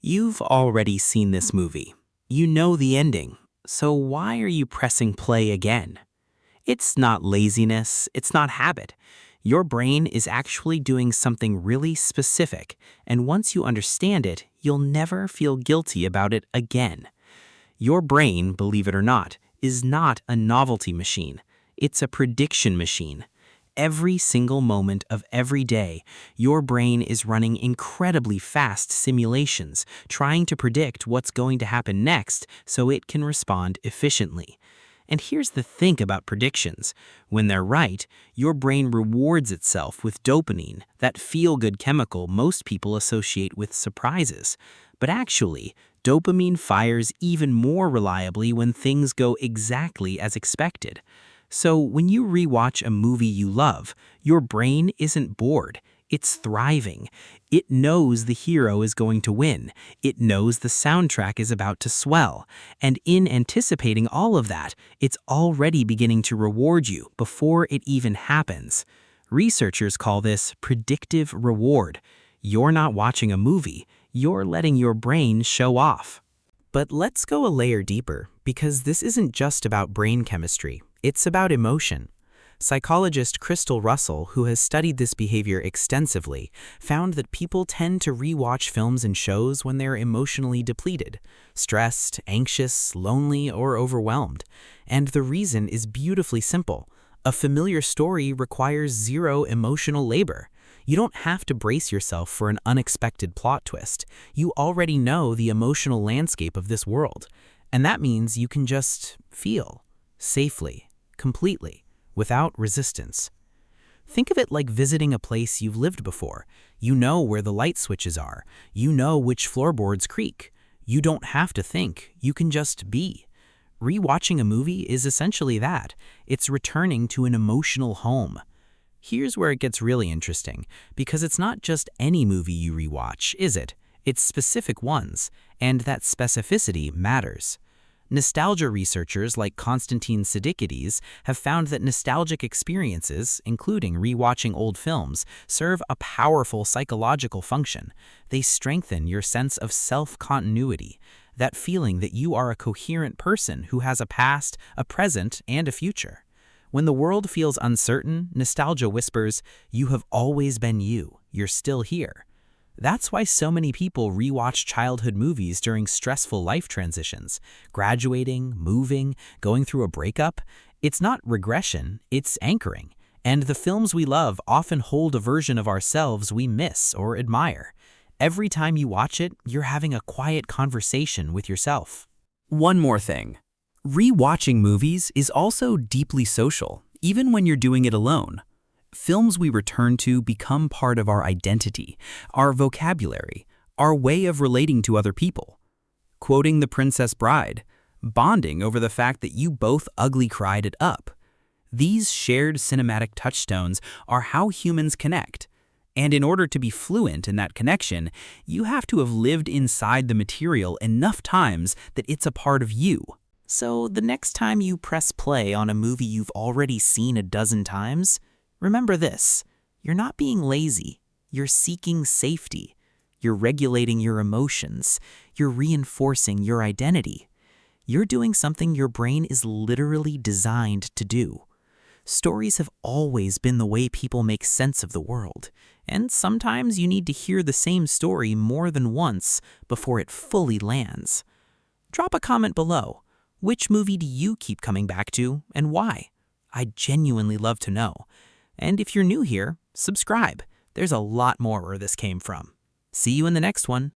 You've already seen this movie. You know the ending. So why are you pressing play again? It's not laziness, it's not habit. Your brain is actually doing something really specific, and once you understand it, you'll never feel guilty about it again. Your brain, believe it or not, is not a novelty machine. It's a prediction machine. Every single moment of every day, your brain is running incredibly fast simulations, trying to predict what's going to happen next so it can respond efficiently. And here's the thing about predictions. When they're right, your brain rewards itself with dopamine, that feel-good chemical most people associate with surprises. But actually, dopamine fires even more reliably when things go exactly as expected. So when you rewatch a movie you love, your brain isn't bored. It's thriving. It knows the hero is going to win. It knows the soundtrack is about to swell. And in anticipating all of that, it's already beginning to reward you before it even happens. Researchers call this predictive reward. You're not watching a movie. You're letting your brain show off. But let's go a layer deeper, because this isn't just about brain chemistry. It's about emotion. Psychologist Crystal Russell, who has studied this behavior extensively, found that people tend to rewatch films and shows when they're emotionally depleted, stressed, anxious, lonely, or overwhelmed. And the reason is beautifully simple. A familiar story requires zero emotional labor. You don't have to brace yourself for an unexpected plot twist. You already know the emotional landscape of this world. And that means you can just feel, safely, completely, without resistance. Think of it like visiting a place you've lived before. You know where the light switches are. You know which floorboards creak. You don't have to think. You can just be. Rewatching a movie is essentially that. It's returning to an emotional home. Here's where it gets really interesting, because it's not just any movie you rewatch, is it? It's specific ones, and that specificity matters. Nostalgia researchers like Konstantin Siddiquides have found that nostalgic experiences, including rewatching old films, serve a powerful psychological function. They strengthen your sense of self-continuity, that feeling that you are a coherent person who has a past, a present, and a future. When the world feels uncertain, nostalgia whispers, "You have always been you. You're still here." That's why so many people rewatch childhood movies during stressful life transitions, graduating, moving, going through a breakup. It's not regression, it's anchoring. And the films we love often hold a version of ourselves we miss or admire. Every time you watch it, you're having a quiet conversation with yourself. One more thing. Rewatching movies is also deeply social, even when you're doing it alone. Films we return to become part of our identity, our vocabulary, our way of relating to other people. Quoting The Princess Bride, bonding over the fact that you both ugly cried it up. These shared cinematic touchstones are how humans connect. And in order to be fluent in that connection, you have to have lived inside the material enough times that it's a part of you. So the next time you press play on a movie you've already seen a dozen times, remember this: you're not being lazy, you're seeking safety, you're regulating your emotions, you're reinforcing your identity. You're doing something your brain is literally designed to do. Stories have always been the way people make sense of the world, and sometimes you need to hear the same story more than once before it fully lands. Drop a comment below. Which movie do you keep coming back to, and why? I'd genuinely love to know. And if you're new here, subscribe. There's a lot more where this came from. See you in the next one.